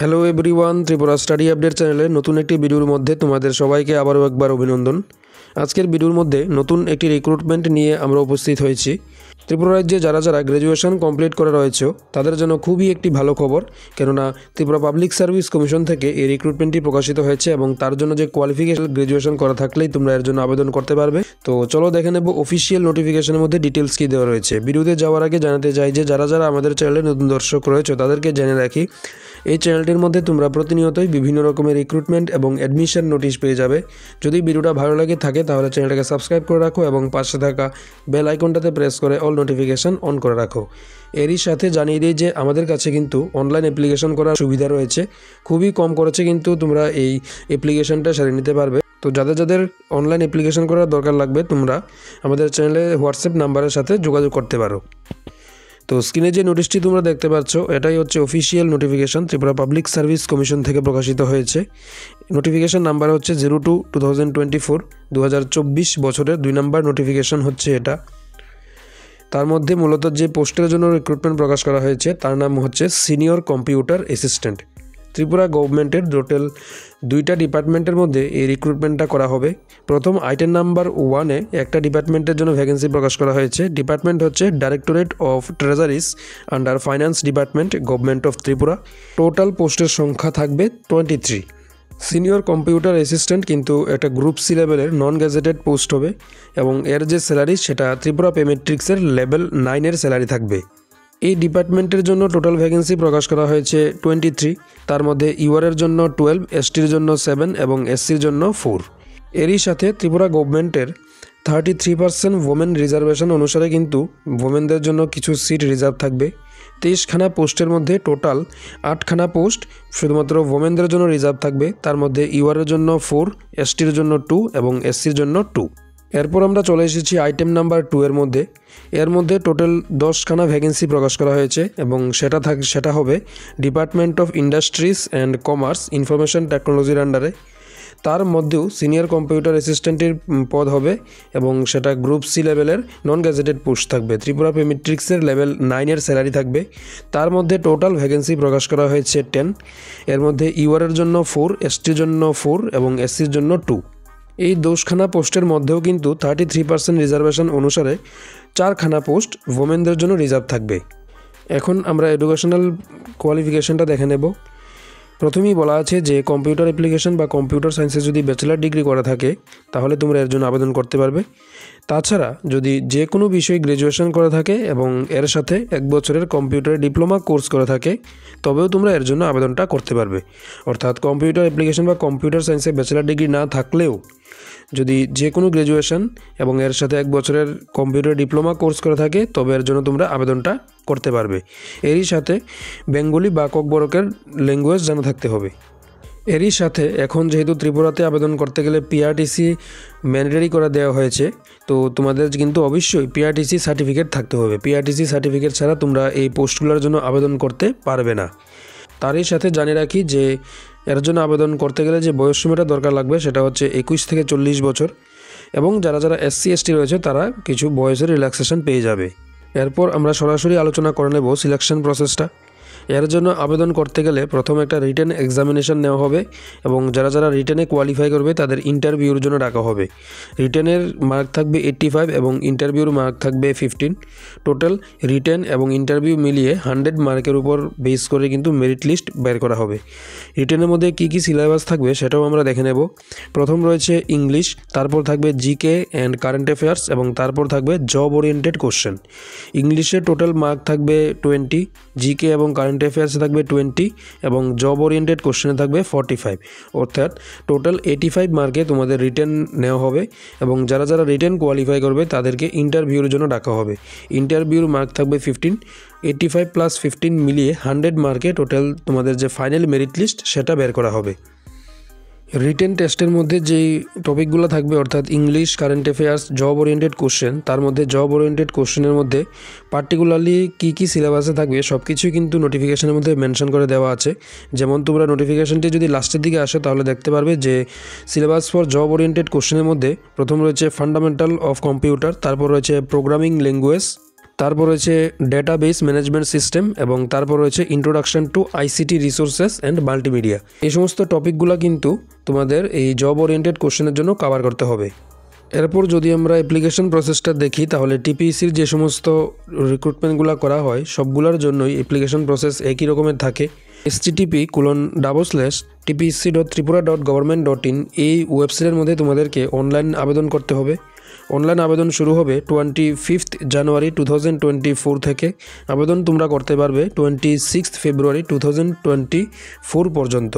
Hello everyone, Tripura study update চ্যানেলে নতুন একটি ভিডিওর মধ্যে তোমাদের সবাইকে আবারও একবার অভিনন্দন। আজকের ভিডিওর মধ্যে নতুন একটি রিক্রুটমেন্ট নিয়ে আমরা উপস্থিত হয়েছি। ত্রিপুরা রাজ্যে যারা যারা গ্র্যাজুয়েশন কমপ্লিট করে রয়েছে তাদের জন্য খুবই একটি ভালো খবর, কেননা ত্রিপুরা পাবলিক সার্ভিস কমিশন থেকে এই রিক্রুটমেন্টটি প্রকাশিত হয়েছে এবং তার জন্য যে কোয়ালিফিকেশন গ্র্যাজুয়েশন করা থাকলেই তোমরা এর জন্য আবেদন করতে পারবে। তো চলো দেখে নেব অফিসিয়াল নোটিফিকেশনের মধ্যে ডিটেলস কী দেওয়া রয়েছে। ভিডিওতে যাওয়ার আগে জানাতে চাই যে যারা যারা আমাদের চ্যানেলে নতুন দর্শক রয়েছে তাদেরকে জেনে রাখি, এই চ্যানেলটির মধ্যে তোমরা প্রতিনিয়তই বিভিন্ন রকমের রিক্রুটমেন্ট এবং অ্যাডমিশন নোটিশ পেয়ে যাবে। যদি ভিডিওটা ভালো লাগে থাকে তাহলে চ্যানেলটাকে সাবস্ক্রাইব করে রাখো এবং পাশে থাকা বেল আইকনটাতে প্রেস করে অল নোটিফিকেশন অন করে রাখো। এরই সাথে জানিয়ে দিই যে আমাদের কাছে কিন্তু অনলাইন অ্যাপ্লিকেশন করার সুবিধা রয়েছে, খুবই কম খরচে কিন্তু তোমরা এই অ্যাপ্লিকেশনটা সেরে নিতে পারবে। তো যাদের যাদের অনলাইন অ্যাপ্লিকেশন করার দরকার লাগবে তোমরা আমাদের চ্যানেলে হোয়াটসঅ্যাপ নাম্বারের সাথে যোগাযোগ করতে পারো। তো স্ক্রিনে যে নোটিশটি তোমরা দেখতে পাচ্ছ এটাই হচ্ছে official notification, Tripura public service commission থেকে প্রকাশিত হয়েছে। নোটিফিকেশন নাম্বার হচ্ছে 02/2024 2024 বছরের 2 নম্বর নোটিফিকেশন হচ্ছে এটা। তার মধ্যে মূলত যে পোস্টের জন্য রিক্রুটমেন্ট প্রকাশ করা হয়েছে তার নাম হচ্ছে সিনিয়র কম্পিউটার অ্যাসিস্ট্যান্ট। ত্রিপুরা গভর্নমেন্টের টোটাল 2টা ডিপার্টমেন্টের মধ্যে এই রিক্রুটমেন্টটা করা হবে। প্রথম আইটেম নাম্বার 1-এ একটা ডিপার্টমেন্টের জন্য ভ্যাকেন্সি প্রকাশ করা হয়েছে। ডিপার্টমেন্ট হচ্ছে directorate of treasuries under finance department, government of Tripura. Total পোস্টের সংখ্যা থাকবে 23। সিনিয়র কম্পিউটার অ্যাসিস্ট্যান্ট কিন্তু একটা গ্রুপ সি লেভেলের নন গ্যাজেটেড পোস্ট হবে এবং এর যে স্যালারি সেটা ত্রিপুরা পে ম্যাট্রিক্সের লেভেল 9-এর স্যালারি থাকবে। এই ডিপার্টমেন্টের জন্য টোটাল ভ্যাকেন্সি প্রকাশ করা হয়েছে 23। তার মধ্যে ইউআরের জন্য 12, এসটির জন্য 7 এবং এসসির জন্য 4। এরই সাথে ত্রিপুরা গভর্নমেন্টের 33% ওমেন রিজার্ভেশন অনুসারে কিন্তু ওমেনদের জন্য কিছু সিট রিজার্ভ থাকবে। 23খানা পোস্টের মধ্যে টোটাল 8খানা পোস্ট শুধুমাত্র ওমেনদের জন্য রিজার্ভ থাকবে। তার মধ্যে ইউআরের জন্য 4, এসটির জন্য 2 এবং এসসির জন্য 2। এরপর আমরা চলে এসেছি আইটেম নাম্বার 2 এর মধ্যে। এর মধ্যে টোটাল 10খানা ভ্যাকেন্সি প্রকাশ করা হয়েছে এবং সেটা হবে department of industries and commerce information টেকনোলজির আন্ডারে। তার মধ্যেও সিনিয়র কম্পিউটার অ্যাসিস্ট্যান্টের পদ হবে এবং সেটা গ্রুপ সি লেভেলের নন গ্যাজেটেড পোস্ট থাকবে। ত্রিপুরা পে ম্যাট্রিক্সের লেভেল 9-এর স্যালারি থাকবে। তার মধ্যে টোটাল ভ্যাকেন্সি প্রকাশ করা হয়েছে 10। এর মধ্যে ইউআরের জন্য 4, এসটির জন্য 4 এবং এসসির জন্য 2। এই 10খানা পোস্টের মধ্যেও কিন্তু 33% রিজার্ভেশন অনুসারে 4খানা পোস্ট ওমেনদের জন্য রিজার্ভ থাকবে। এখন আমরা এডুকেশনাল কোয়ালিফিকেশনটা দেখে নেব। প্রথমেই বলা আছে যে কম্পিউটার অ্যাপ্লিকেশন বা কম্পিউটার সায়েন্সে যদি ব্যাচেলার ডিগ্রি করা থাকে তাহলে তোমরা এর জন্য আবেদন করতে পারবে। তাছাড়া যদি যে কোনো বিষয়ে গ্র্যাজুয়েশন করা থাকে এবং এর সাথে 1 বছরের কম্পিউটার ডিপ্লোমা কোর্স করা থাকে তবেও তোমরা এর জন্য আবেদনটা করতে পারবে। অর্থাৎ কম্পিউটার অ্যাপ্লিকেশন বা কম্পিউটার সায়েন্সে ব্যাচেলার ডিগ্রি না থাকলেও যদি যে কোনো গ্র্যাজুয়েশন এবং এর সাথে 1 বছরের কম্পিউটার ডিপ্লোমা কোর্স করা থাকে তবে এর জন্য তোমরা আবেদনটা করতে পারবে। এরই সাথে বেঙ্গলি বা ককবরকের ল্যাঙ্গুয়েজ জানা থাকতে হবে। এরই সাথে এখন যেহেতু ত্রিপুরাতে আবেদন করতে গেলে পিআরটিসি ম্যান্ডেটরি করে দেওয়া হয়েছে, তো তোমাদের কিন্তু অবশ্যই পিআরটিসি সার্টিফিকেট থাকতে হবে। পিআরটিসি সার্টিফিকেট ছাড়া তোমরা এই পোস্টগুলোর জন্য আবেদন করতে পারবে না। তারই সাথে জানিয়ে রাখি যে এর জন্য আবেদন করতে গেলে যে বয়সসীমাটা দরকার লাগবে সেটা হচ্ছে 21 থেকে 40 বছর এবং যারা যারা এসসি এসটি রয়েছে তারা কিছু বয়সের রিল্যাক্সেশন পেয়ে যাবে। এরপর আমরা সরাসরি আলোচনা করে নেব সিলেকশন প্রসেসটা। এর জন্য আবেদন করতে গেলে প্রথম একটা রিটেন এক্সামিনেশন নেওয়া হবে এবং যারা যারা রিটেনে কোয়ালিফাই করবে তাদের ইন্টারভিউর জন্য ডাকা হবে। রিটেনের মার্ক থাকবে 85 এবং ইন্টারভিউর মার্ক থাকবে 15। টোটাল রিটেন এবং ইন্টারভিউ মিলিয়ে 100 মার্কের উপর বেস করে কিন্তু মেরিট লিস্ট বের করা হবে। রিটেনের মধ্যে কী কী সিলেবাস থাকবে সেটাও আমরা দেখে নেব। প্রথম রয়েছে ইংলিশ, তারপর থাকবে জিকে অ্যান্ড কারেন্ট অ্যাফেয়ার্স এবং তারপর থাকবে জব ওরিয়েন্টেড কোশ্চেন। ইংলিশে টোটাল মার্ক থাকবে 20, জিকে এবং কারেন্ট অ্যাফেয়ার্সে থাকবে 20 এবং জব ওরিয়েন্টেড কোশ্চেনে থাকবে 45। অর্থাৎ টোটাল 85 মার্কে তোমাদের রিটেন নেওয়া হবে এবং যারা যারা রিটেন কোয়ালিফাই করবে তাদেরকে ইন্টারভিউর জন্য ডাকা হবে। ইন্টারভিউর মার্ক থাকবে 15। 85 + 15 মিলিয়ে 100 মার্কে টোটাল তোমাদের যে ফাইনাল মেরিট লিস্ট সেটা বের করা হবে। রিটেন টেস্টের মধ্যে যেই টপিকগুলো থাকবে অর্থাৎ English, current affairs, job oriented question, তার মধ্যে জব ওরিয়েন্টেড কোশ্চেনের মধ্যে পার্টিকুলারলি কী কী সিলেবাসে থাকবে সব কিছুই কিন্তু নোটিফিকেশনের মধ্যে মেনশন করে দেওয়া আছে। যেমন তোমরা নোটিফিকেশনটি যদি লাস্টের দিকে আসো তাহলে দেখতে পারবে যে সিলেবাস ফর জব ওরিয়েন্টেড কোশ্চেনের মধ্যে প্রথম রয়েছে ফান্ডামেন্টাল অফ কম্পিউটার, তারপর রয়েছে প্রোগ্রামিং ল্যাঙ্গুয়েজ, তারপর রয়েছে ডেটাবেস ম্যানেজমেন্ট সিস্টেম এবং তারপর রয়েছে introduction to ICT resources and multimedia. এই সমস্ত টপিকগুলো কিন্তু তোমাদের এই জব ওরিয়েন্টেড কোশ্চেনের জন্য কভার করতে হবে। এরপর যদি আমরা অ্যাপ্লিকেশন প্রসেসটা দেখি তাহলে টিপিএসসির যে সমস্ত রিক্রুটমেন্টগুলো করা হয় সবগুলোর জন্যই অ্যাপ্লিকেশন প্রসেস একই রকমের থাকে। http://tpec.tripura.government.in এই ওয়েবসাইটের মধ্যে তোমাদেরকে অনলাইন আবেদন করতে হবে। অনলাইন আবেদন শুরু হবে 25 জানুয়ারি 2024 থেকে। আবেদন তোমরা করতে পারবে 26 ফেব্রুয়ারি 2024 পর্যন্ত,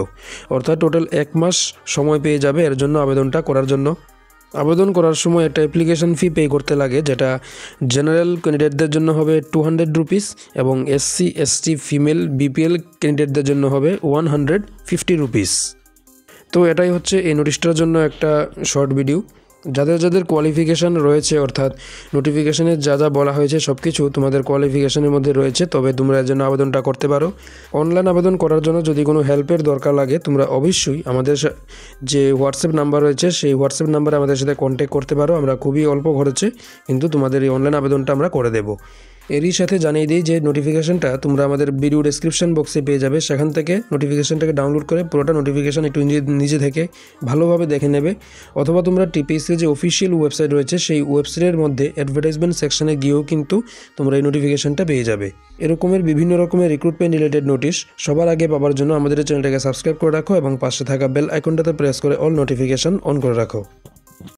অর্থাৎ টোটাল 1 মাস সময় পেয়ে যাবে এর জন্য আবেদনটা করার জন্য। আবেদন করার সময় একটা অ্যাপ্লিকেশন ফি পে করতে লাগে, যেটা জেনারেল ক্যান্ডিডেটদের জন্য হবে 200 রুপিস এবং এসসি এসটি ফিমেল বিপিএল ক্যান্ডিডেটদের জন্য হবে 150 রুপিস। তো এটাই হচ্ছে এই নোটিশটার জন্য একটা শর্ট ভিডিও। যাদের যাদের কোয়ালিফিকেশান রয়েছে, অর্থাৎ নোটিফিকেশানে যা যা বলা হয়েছে সব কিছু তোমাদের কোয়ালিফিকেশানের মধ্যে রয়েছে, তবে তোমরা এর জন্য আবেদনটা করতে পারো। অনলাইন আবেদন করার জন্য যদি কোনো হেল্পের দরকার লাগে তোমরা অবশ্যই আমাদের যে হোয়াটসঅ্যাপ নাম্বার রয়েছে সেই হোয়াটসঅ্যাপ নাম্বারে আমাদের সাথে কন্ট্যাক্ট করতে পারো। আমরা খুবই অল্প খরচে কিন্তু তোমাদের এই অনলাইন আবেদনটা আমরা করে দেবো। এরই সাথে জানিয়ে দিই যে নোটিফিকেশানটা তোমরা আমাদের ভিডিও ডেসক্রিপশন বক্সে পেয়ে যাবে, সেখান থেকে নোটিফিকেশানটাকে ডাউনলোড করে পুরোটা নোটিফিকেশান একটু নিজে থেকে ভালোভাবে দেখে নেবে, অথবা তোমরা টিপিএসসির যে অফিসিয়াল ওয়েবসাইট রয়েছে সেই ওয়েবসাইটের মধ্যে অ্যাডভার্টাইজমেন্ট সেকশনে গিয়েও কিন্তু তোমরা এই নোটিফিকেশানটা পেয়ে যাবে। এরকমের বিভিন্ন রকমের রিক্রুটমেন্ট রিলেটেড নোটিশ সবার আগে পাওয়ার জন্য আমাদের চ্যানেলটাকে সাবস্ক্রাইব করে রাখো এবং পাশে থাকা বেল আইকনটাতে প্রেস করে অল নোটিফিকেশান অন করে রাখো।